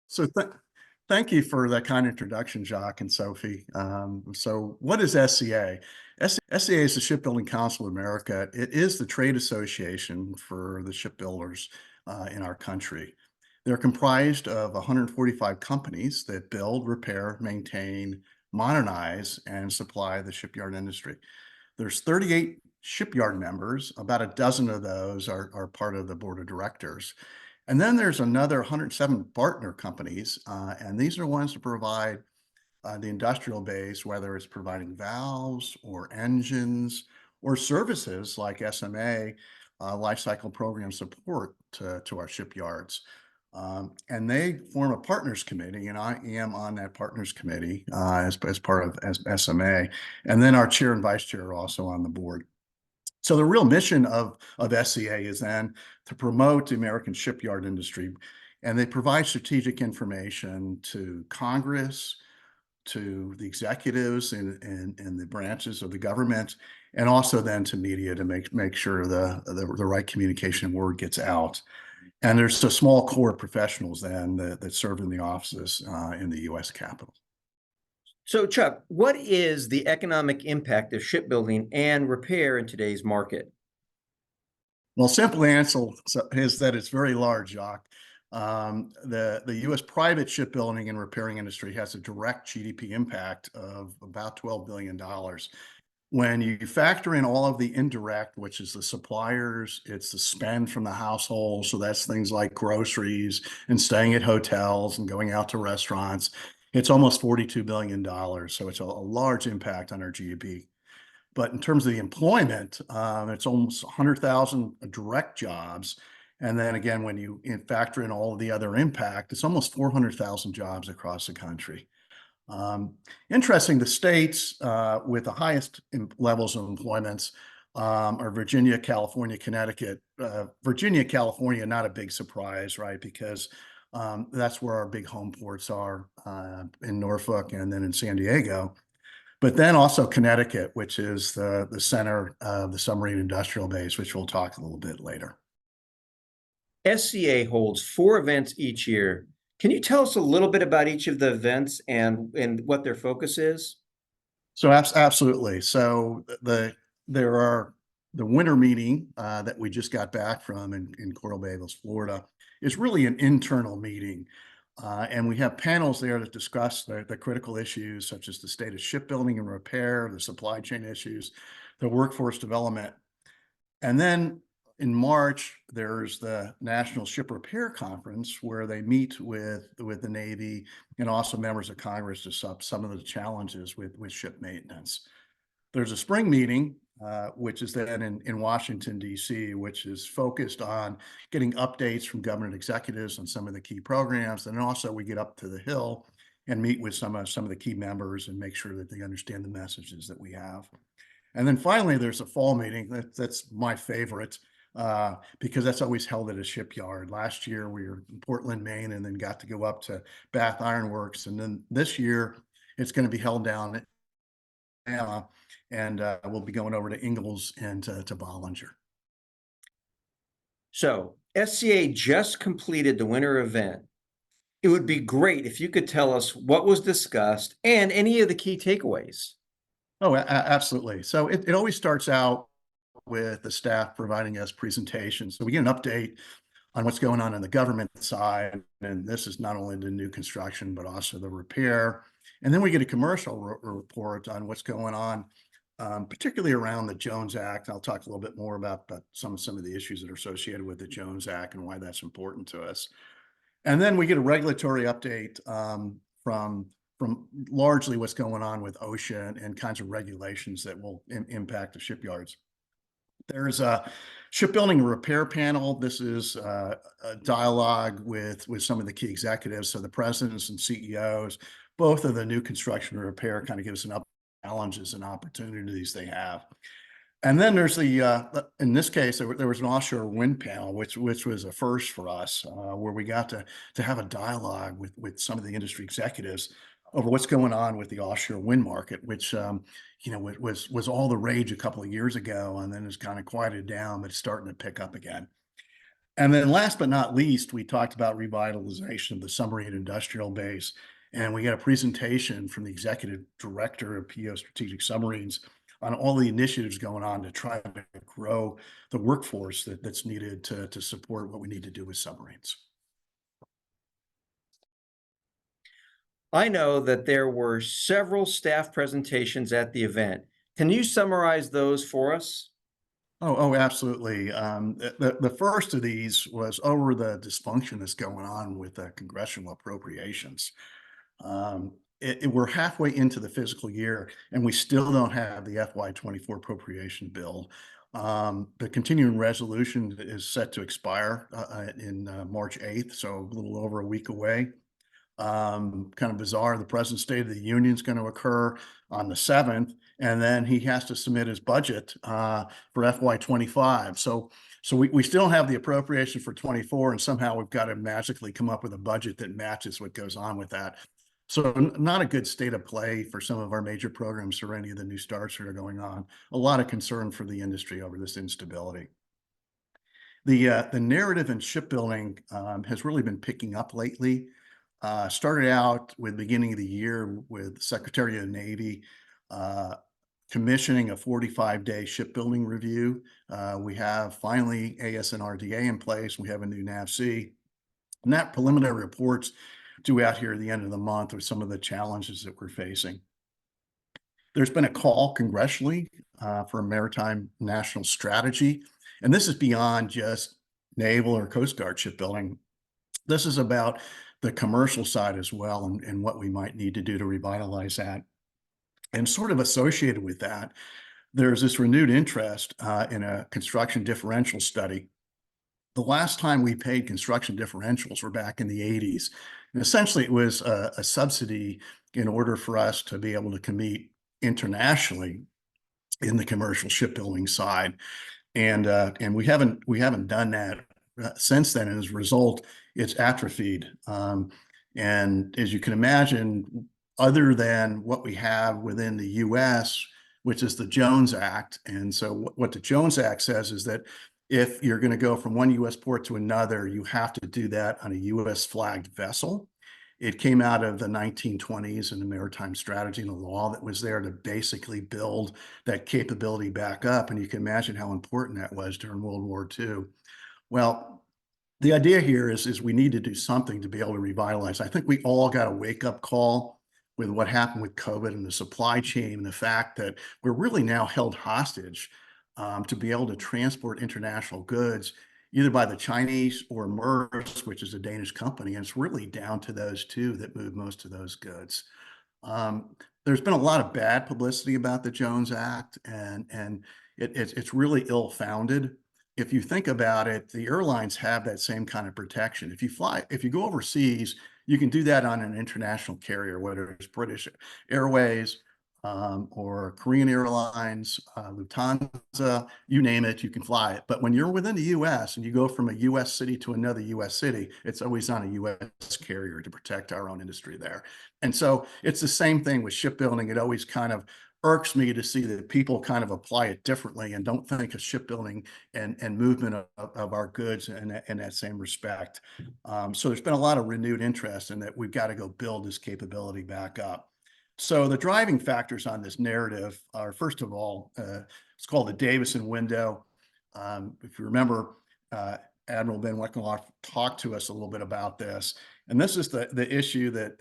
So thank you for that kind introduction, Jacques and Sophie. So what is SCA? SCA is the Shipbuilding Council of America. It is the trade association for the shipbuilders in our country. They're comprised of 145 companies that build, repair, maintain, modernize, and supply the shipyard industry. There's 38 shipyard members. About a dozen of those are part of the board of directors. And then there's another 107 partner companies, and these are ones that provide the industrial base, whether it's providing valves or engines or services like SMA, Lifecycle program support to our shipyards. And they form a partners committee, and I am on that partners committee as part of SMA. And then our chair and vice chair are also on the board. So the real mission of SCA is then to promote the American shipyard industry, and they provide strategic information to Congress, to the executives and the branches of the government, and also then to media to make sure the right communication and word gets out. And there's a small core of professionals then that serve in the offices in the U.S. Capitol. So, Chuck, what is the economic impact of shipbuilding and repair in today's market? Well, simple answer is that it's very large, Jacques. The U.S. private shipbuilding and repairing industry has a direct GDP impact of about $12 billion. When you factor in all of the indirect, which is the suppliers, it's the spend from the household. So that's things like groceries and staying at hotels and going out to restaurants. It's almost $42 billion. So it's a large impact on our GDP. But in terms of the employment, it's almost 100,000 direct jobs. And then again, when you factor in all of the other impact, it's almost 400,000 jobs across the country. Interesting, the states with the highest levels of employments are Virginia, California, Connecticut. Virginia, California, not a big surprise, right? Because that's where our big home ports are in Norfolk and then in San Diego. But then also Connecticut, which is the center of the submarine industrial base, which we'll talk a little bit later. SCA holds 4 events each year. Can you tell us a little bit about each of the events and what their focus is? So absolutely. So there are the winter meeting that we just got back from in Coral Gables, Florida, is really an internal meeting. And we have panels there that discuss the critical issues such as the state of shipbuilding and repair, the supply chain issues, the workforce development. And then in March, there's the National Ship Repair Conference where they meet with the Navy and also members of Congress to some of the challenges with ship maintenance. There's a spring meeting, which is then in Washington, D.C., which is focused on getting updates from government executives on some of the key programs. And also we get up to the Hill and meet with some of the key members and make sure that they understand the messages that we have. And then finally, there's a fall meeting. That's my favorite because that's always held at a shipyard. Last year, we were in Portland, Maine, and then got to go up to Bath Iron Works. And then this year, it's going to be held down at and we'll be going over to Ingalls and to Bollinger. So SCA just completed the winter event. It would be great if you could tell us what was discussed and any of the key takeaways. Oh, absolutely. So it always starts out with the staff providing us presentations. So we get an update on what's going on the government side. And this is not only the new construction, but also the repair. And then we get a commercial report on what's going on, particularly around the Jones Act. I'll talk a little bit more about some of the issues that are associated with the Jones Act and why that's important to us. And then we get a regulatory update from largely what's going on with OSHA and kinds of regulations that will impact the shipyards. There's a shipbuilding repair panel. This is a dialogue with some of the key executives. So the presidents and CEOs, both of the new construction and repair, kind of give us an challenges and opportunities they have. And then there's in this case, there was an offshore wind panel, which was a first for us, where we got to have a dialogue with some of the industry executives over what's going on with the offshore wind market, which was all the rage a couple of years ago, and then it's kind of quieted down, but it's starting to pick up again. And then last but not least, we talked about revitalization of the submarine industrial base. And we got a presentation from the executive director of PO Strategic Submarines on all the initiatives going on to try to grow the workforce that's needed to support what we need to do with submarines. I know that there were several staff presentations at the event. Can you summarize those for us? Oh, absolutely. The first of these was over the dysfunction that's going on with congressional appropriations. We're halfway into the fiscal year, and we still don't have the FY24 appropriation bill. The continuing resolution is set to expire in March 8th, so a little over a week away. Kind of bizarre. The President's State of the Union is going to occur on the 7th, and then he has to submit his budget for FY25. So we still have the appropriation for 24, and somehow we've got to magically come up with a budget that matches what goes on with that. So not a good state of play for some of our major programs or any of the new starts that are going on. A lot of concern for the industry over this instability. The narrative in shipbuilding has really been picking up lately. Started out with the beginning of the year with Secretary of the Navy commissioning a 45-day shipbuilding review. We have finally ASNRDA in place. We have a new NAVC. And that preliminary report's due out here at the end of the month with some of the challenges that we're facing. There's been a call congressionally for a maritime national strategy. And this is beyond just naval or Coast Guard shipbuilding. This is about the commercial side as well, and what we might need to do to revitalize that. And sort of associated with that, there's this renewed interest in a construction differential study. The last time we paid construction differentials were back in the 80s. And essentially, it was a subsidy in order for us to be able to compete internationally in the commercial shipbuilding side. And we haven't done that since then. And as a result, it's atrophied. And as you can imagine, other than what we have within the U.S., which is the Jones Act. And so what the Jones Act says is that if you're going to go from one U.S. port to another, you have to do that on a U.S. flagged vessel. It came out of the 1920s and the maritime strategy and the law that was there to basically build that capability back up. And you can imagine how important that was during World War II. Well, the idea here is we need to do something to be able to revitalize. I think we all got a wake-up call with what happened with COVID and the supply chain, and the fact that we're really now held hostage to be able to transport international goods, either by the Chinese or Maersk, which is a Danish company. And it's really down to those two that move most of those goods. There's been a lot of bad publicity about the Jones Act, and it's really ill-founded. If you think about it, the airlines have that same kind of protection. If you go overseas, you can do that on an international carrier, whether it's British Airways or Korean Airlines, Lufthansa, you name it, you can fly it. But when you're within the U.S. and you go from a U.S. city to another U.S. city, it's always on a U.S. carrier to protect our own industry there. And so it's the same thing with shipbuilding. It always kind of irks me to see that people kind of apply it differently and don't think of shipbuilding and movement of our goods in that same respect. So there's been a lot of renewed interest in that we've got to go build this capability back up. So the driving factors on this narrative are, first of all, it's called the Davison window. If you remember, Admiral Ben Weckenloff talked to us a little bit about this. And this is the issue that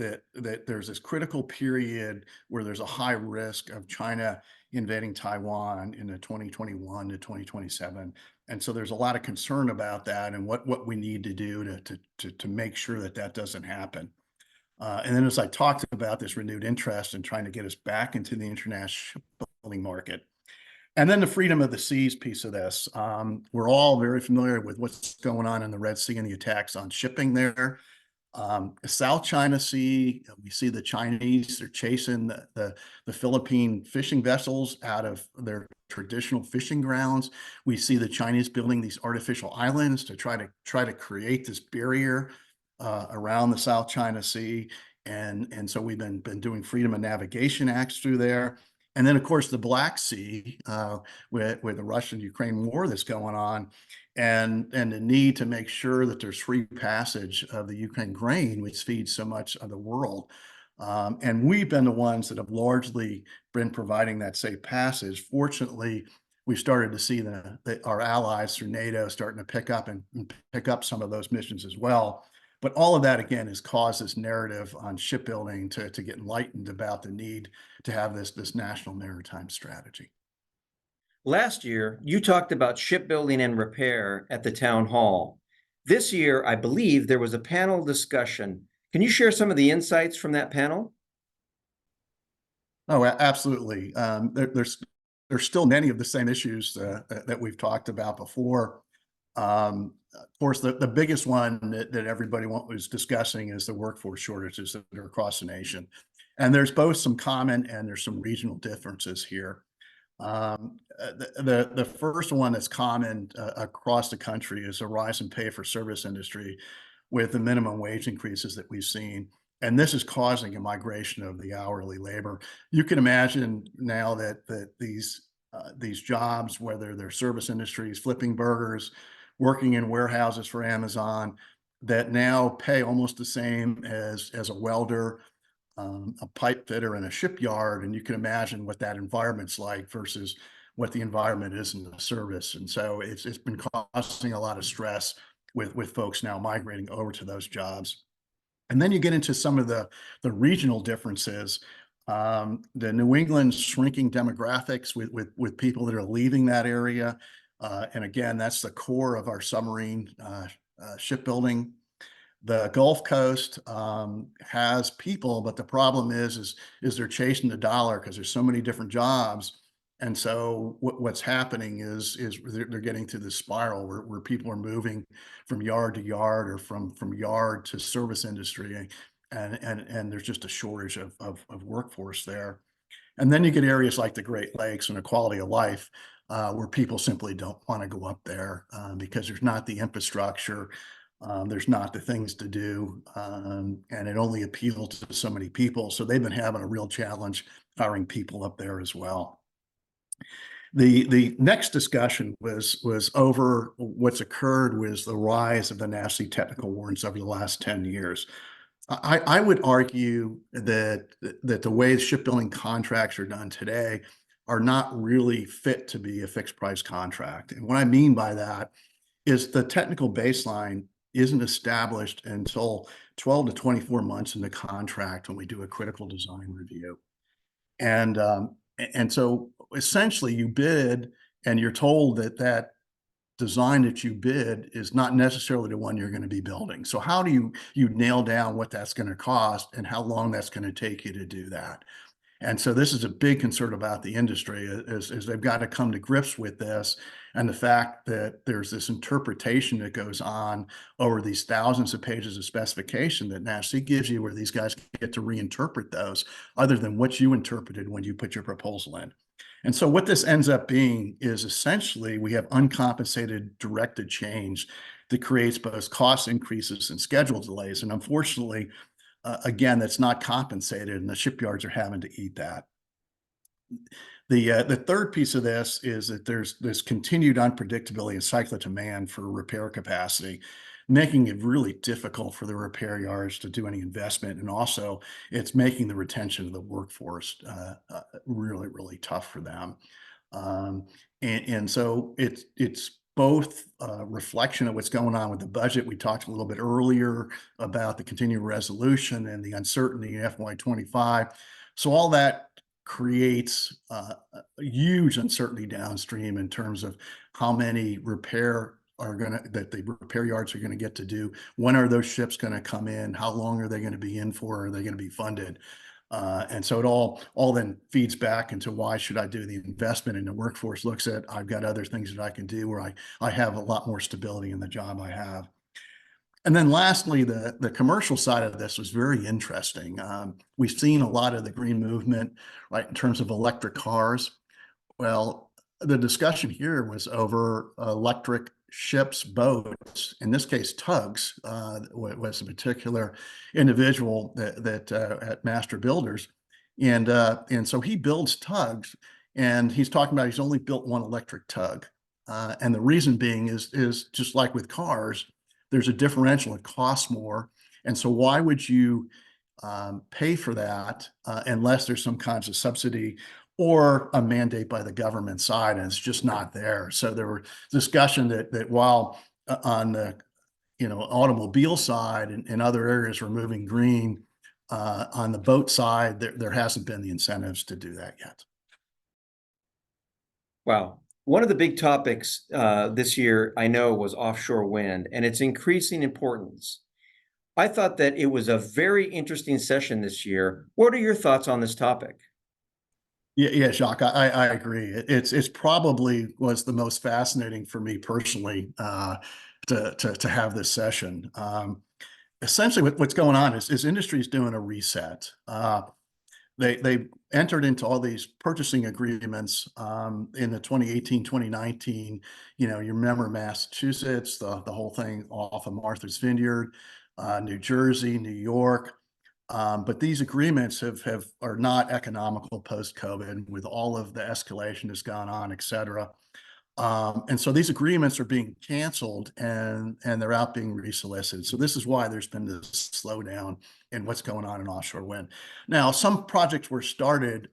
there's this critical period where there's a high risk of China invading Taiwan in the 2021 to 2027. And so there's a lot of concern about that and what we need to do to make sure that that doesn't happen. And then as I talked about this renewed interest in trying to get us back into the international shipbuilding market. And then the freedom of the seas piece of this. We're all very familiar with what's going on in the Red Sea and the attacks on shipping there. South China Sea, we see the Chinese, they're chasing the Philippine fishing vessels out of their traditional fishing grounds. We see the Chinese building these artificial islands to try to create this barrier around the South China Sea. And so we've been doing freedom of navigation acts through there. And then, of course, the Black Sea, with the Russian-Ukraine war that's going on, and the need to make sure that there's free passage of the Ukraine grain, which feeds so much of the world. And we've been the ones that have largely been providing that safe passage. Fortunately, we started to see our allies through NATO starting to pick up some of those missions as well. But all of that, again, has caused this narrative on shipbuilding to get enlightened about the need to have this national maritime strategy. Last year, you talked about shipbuilding and repair at the town hall. This year, I believe there was a panel discussion. Can you share some of the insights from that panel? Oh, absolutely. There's still many of the same issues that we've talked about before. Of course, the biggest one that everybody was discussing is the workforce shortages that are across the nation. And there's both some common and there's some regional differences here. The first one that's common across the country is a rise in pay for service industry with the minimum wage increases that we've seen. And this is causing a migration of the hourly labor. You can imagine now that these jobs, whether they're service industries, flipping burgers, working in warehouses for Amazon, that now pay almost the same as a welder, a pipe fitter in a shipyard, and you can imagine what that environment's like versus what the environment is in the service. And so it's been causing a lot of stress with folks now migrating over to those jobs. And then you get into some of the regional differences. The New England shrinking demographics with people that are leaving that area. And again, that's the core of our submarine shipbuilding. The Gulf Coast has people, but the problem is they're chasing the dollar because there's so many different jobs. And so what's happening is they're getting to this spiral where people are moving from yard to yard or from yard to service industry, and there's just a shortage of workforce there. And then you get areas like the Great Lakes and the quality of life where people simply don't want to go up there because there's not the infrastructure, there's not the things to do, and it only appeals to so many people. So they've been having a real challenge hiring people up there as well. The next discussion was over what's occurred was the rise of the nasty technical warrants over the last 10 years. I would argue that the way shipbuilding contracts are done today are not really fit to be a fixed price contract. And what I mean by that is the technical baseline isn't established until 12 to 24 months in the contract when we do a critical design review. And so essentially you bid and you're told that design that you bid is not necessarily the one you're going to be building. So how do you nail down what that's going to cost and how long that's going to take you to do that? And so this is a big concern about the industry is they've got to come to grips with this and the fact that there's this interpretation that goes on over these thousands of pages of specification that NASC gives you where these guys get to reinterpret those other than what you interpreted when you put your proposal in. And so what this ends up being is essentially we have uncompensated directed change that creates both cost increases and schedule delays. And unfortunately, again, that's not compensated and the shipyards are having to eat that. The third piece of this is that there's this continued unpredictability and cycle of demand for repair capacity, making it really difficult for the repair yards to do any investment. And also it's making the retention of the workforce really, really tough for them. And so it's both a reflection of what's going on with the budget. We talked a little bit earlier about the continuing resolution and the uncertainty in FY25. So all that creates a huge uncertainty downstream in terms of how many that the repair yards are going to get to do. When are those ships going to come in? How long are they going to be in for? Are they going to be funded? And so it all then feeds back into why should I do the investment? And the workforce looks at, I've got other things that I can do where I have a lot more stability in the job I have. And then lastly, the commercial side of this was very interesting. We've seen a lot of the green movement, right, in terms of electric cars. Well, the discussion here was over electric ships, boats, in this case, tugs, was a particular individual that at Master Builders. And so he builds tugs, and he's talking about he's only built one electric tug. And the reason being is just like with cars, there's a differential. It costs more. And so why would you pay for that unless there's some kinds of subsidy or a mandate by the government side, and it's just not there. So there were discussion that while on the automobile side and other areas we're moving green, on the boat side, there hasn't been the incentives to do that yet. Wow. One of the big topics this year, I know, was offshore wind and its increasing importance. I thought that it was a very interesting session this year. What are your thoughts on this topic? Yeah, Jacques, I agree. It's probably was the most fascinating for me personally to have this session. Essentially, what's going on is industry is doing a reset. They entered into all these purchasing agreements in the 2018, 2019. You remember Massachusetts, the whole thing off of Martha's Vineyard, New Jersey, New York. But these agreements are not economical post-COVID with all of the escalation that's gone on, et cetera. And so these agreements are being canceled and they're out being resolicited. So this is why there's been this slowdown in what's going on in offshore wind. Now, some projects were started,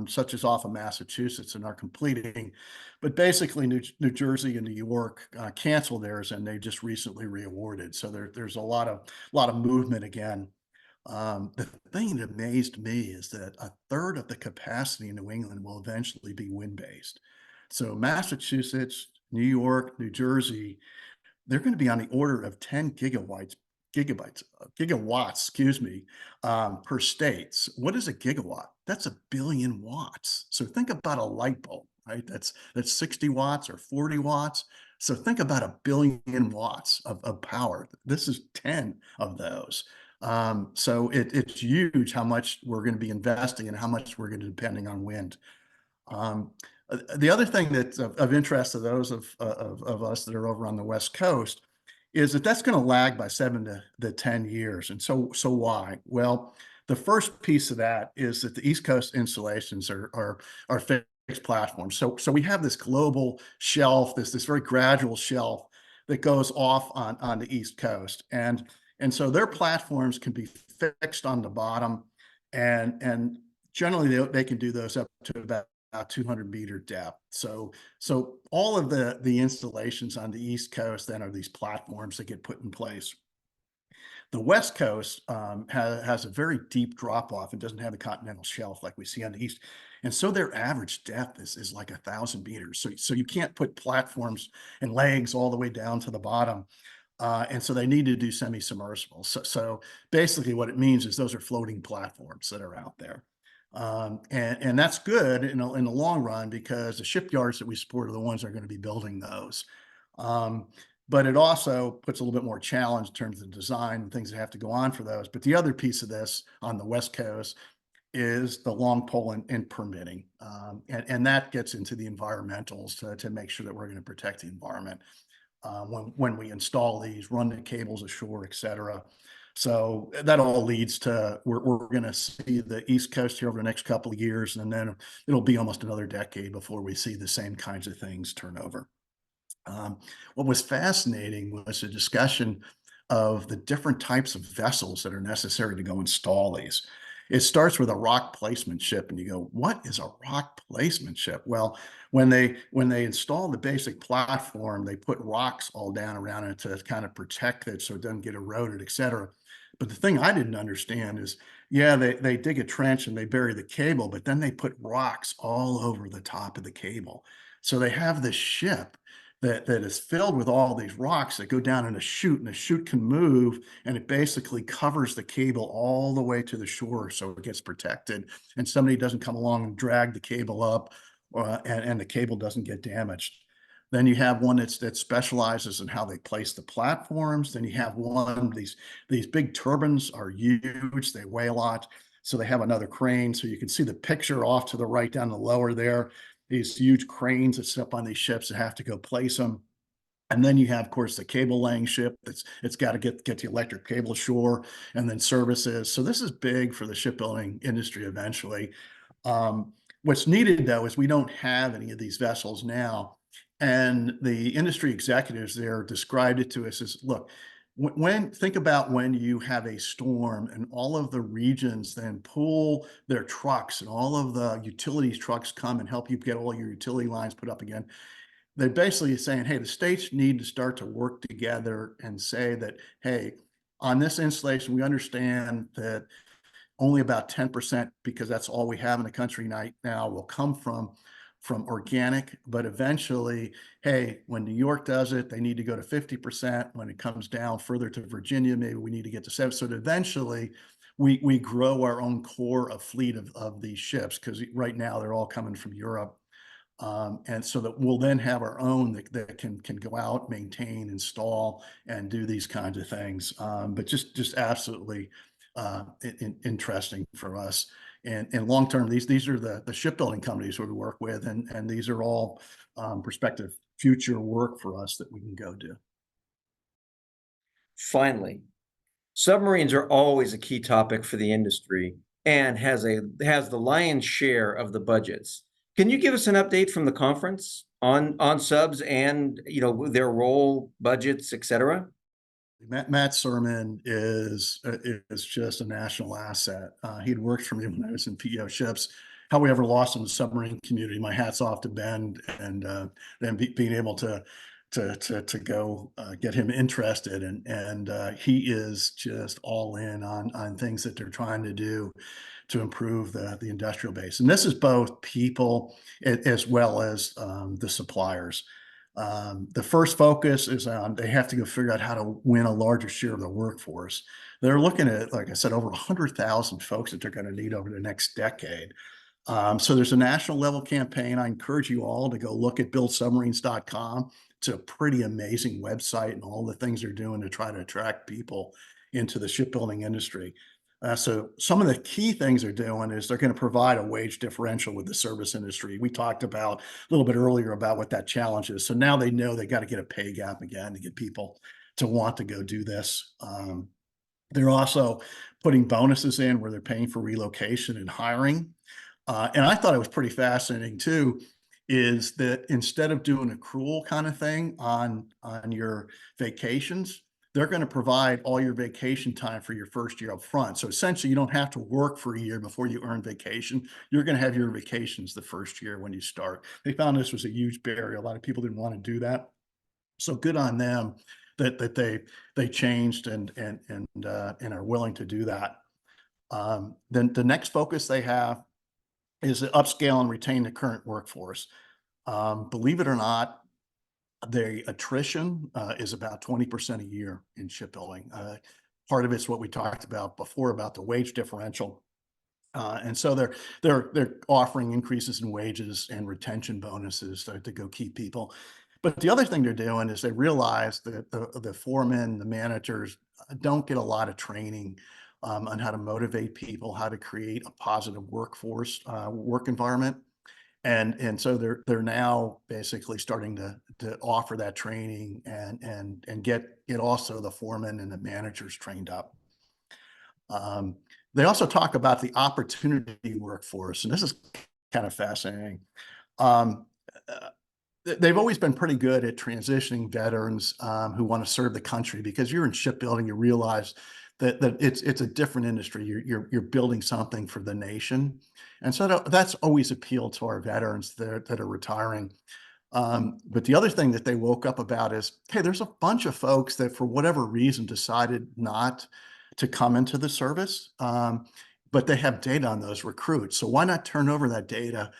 such as off of Massachusetts, and are completing, but basically New Jersey and New York canceled theirs, and they just recently reawarded. So there's a lot of movement again. The thing that amazed me is that a third of the capacity in New England will eventually be wind-based. So Massachusetts, New York, New Jersey, they're going to be on the order of 10 gigawatts, excuse me, per state. What is a gigawatt? That's a billion watts. So think about a light bulb, right? That's 60 watts or 40 watts. So think about a billion watts of power. This is 10 of those. So it's huge how much we're going to be investing and how much we're going to be depending on wind. Um, the other thing that's of interest to those of us that are over on the West Coast is that that's going to lag by 7 to 10 years. And so why? Well, the first piece of that is that the East Coast installations are fixed platforms. So we have this global shelf, this very gradual shelf that goes off on the East Coast, and so their platforms can be fixed on the bottom, and generally they can do those up to about 200-meter depth. So all of the installations on the East Coast then are these platforms that get put in place. The West Coast has a very deep drop off and doesn't have the continental shelf like we see on the East. And so their average depth is like 1,000 meters. So you can't put platforms and legs all the way down to the bottom. And so they need to do semi-submersibles. So basically what it means is those are floating platforms that are out there. And that's good in the long run because the shipyards that we support are the ones that are going to be building those. Um, but it also puts a little bit more challenge in terms of design and things that have to go on for those. But the other piece of this on the West Coast is the long pole and permitting. And that gets into the environmentals to make sure that we're going to protect the environment when we install these, run the cables ashore, et cetera. So that all leads to we're going to see the East Coast here over the next couple of years, and then it'll be almost another decade before we see the same kinds of things turn over. What was fascinating was a discussion of the different types of vessels that are necessary to go install these. It starts with a rock placement ship, and you go, what is a rock placement ship? Well, when they install the basic platform, they put rocks all down around it to kind of protect it so it doesn't get eroded, et cetera. But the thing I didn't understand is, yeah, they dig a trench and they bury the cable, but then they put rocks all over the top of the cable. So they have this ship that is filled with all these rocks that go down in a chute, and the chute can move, and it basically covers the cable all the way to the shore so it gets protected, and somebody doesn't come along and drag the cable up, and the cable doesn't get damaged. Then you have one that specializes in how they place the platforms. Then you have one, these big turbines are huge, they weigh a lot. So they have another crane. So you can see the picture off to the right down the lower there, these huge cranes that sit up on these ships that have to go place them. And then you have, of course, the cable laying ship. It's got to get the electric cable ashore, and then services. So this is big for the shipbuilding industry eventually. What's needed though is we don't have any of these vessels now, and the industry executives there described it to us as, look, think about when you have a storm and all of the regions then pull their trucks and all of the utilities trucks come and help you get all your utility lines put up again. They're basically saying, hey, the states need to start to work together and say that, hey, on this installation, we understand that only about 10%, because that's all we have in the country right now, will come from organic. But eventually, hey, when New York does it, they need to go to 50%. When it comes down further to Virginia, maybe we need to get to 7. So that eventually we grow our own core of fleet of these ships, because right now they're all coming from Europe. And so that we'll then have our own that can go out, maintain, install, and do these kinds of things. But just absolutely interesting for us. And long term, these are the shipbuilding companies we work with, and these are all prospective future work for us that we can go do. Finally, submarines are always a key topic for the industry and has the lion's share of the budgets. Can you give us an update from the conference on subs and their role, budgets, etc.? Matt Sermon is just a national asset. He'd worked for me when I was in PEO ships. How we ever lost in the submarine community, my hat's off to Ben, and then being able to go get him interested, and he is just all in on things that they're trying to do to improve the industrial base. And this is both people as well as the suppliers. The first focus is on, they have to go figure out how to win a larger share of the workforce. They're looking at, like I said, over 100,000 folks that they're going to need over the next decade. So there's a national level campaign. I encourage you all to go look at buildsubmarines.com. It's a pretty amazing website, and all the things they're doing to try to attract people into the shipbuilding industry. So some of the key things they're doing is they're going to provide a wage differential with the service industry. We talked about a little bit earlier about what that challenge is. So now they know they got to get a pay gap again to get people to want to go do this. They're also putting bonuses in where they're paying for relocation and hiring. And I thought it was pretty fascinating too, is that instead of doing accrual kind of thing on your vacations, they're going to provide all your vacation time for your first year up front. So essentially, you don't have to work for a year before you earn vacation. You're going to have your vacations the first year when you start. They found this was a huge barrier. A lot of people didn't want to do that. So good on them that they changed and are willing to do that. Then the next focus they have is to upscale and retain the current workforce. Believe it or not, the attrition is about 20% a year in shipbuilding. Part of it's what we talked about before about the wage differential. And so they're offering increases in wages and retention bonuses to go keep people. But the other thing they're doing is they realize that the foremen, the managers don't get a lot of training on how to motivate people, how to create a positive workforce, work environment. And so they're now basically starting to offer that training and get also the foremen and the managers trained up. They also talk about the opportunity workforce, and this is kind of fascinating. Um, they've always been pretty good at transitioning veterans who want to serve the country, because you're in shipbuilding, you realize that it's a different industry. You're building something for the nation, and so that's always appealed to our veterans that are retiring. But the other thing that they woke up about is, hey, there's a bunch of folks that for whatever reason decided not to come into the service, but they have data on those recruits. So why not turn over that data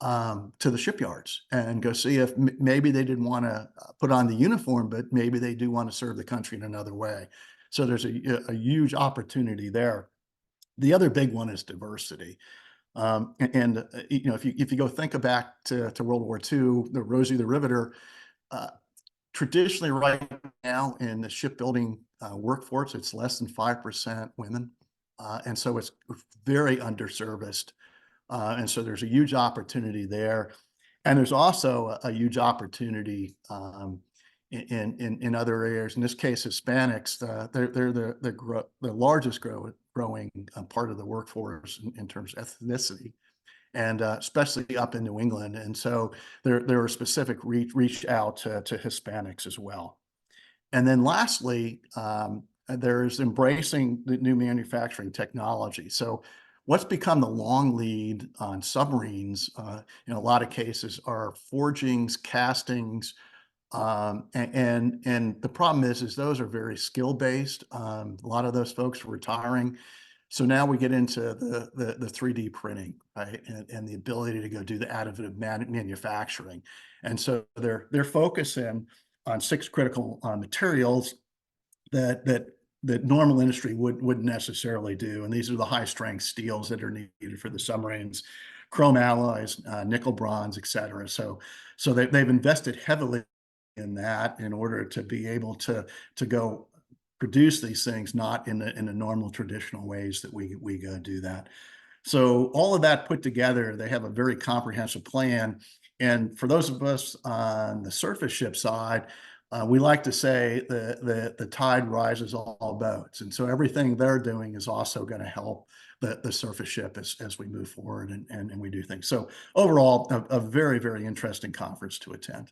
to the shipyards and go see if maybe they didn't want to put on the uniform, but maybe they do want to serve the country in another way. So there's a huge opportunity there. The other big one is diversity. If you go think back to World War II, the Rosie the Riveter, traditionally right now in the shipbuilding workforce, it's less than 5% women. And so it's very underserviced. And so there's a huge opportunity there. And there's also a huge opportunity in other areas. In this case, Hispanics, they're the largest growing part of the workforce in terms of ethnicity, and especially up in New England. And so there are specific reach out to Hispanics as well. And then lastly, there's embracing the new manufacturing technology. So what's become the long lead on submarines, in a lot of cases, are forgings, castings, and the problem is those are very skill based. A lot of those folks are retiring. So now we get into the 3D printing, right? And the ability to go do the additive manufacturing. And so they're focusing on 6 critical materials that normal industry wouldn't necessarily do. And these are the high strength steels that are needed for the submarines, chrome alloys, nickel, bronze, et cetera. So they've invested heavily in that in order to be able to go produce these things, not in the normal traditional ways that we go do that. So all of that put together, they have a very comprehensive plan. And for those of us on the surface ship side, we like to say the tide rises all boats. And so everything they're doing is also going to help the surface ship as we move forward and we do things. So overall, a very, very interesting conference to attend.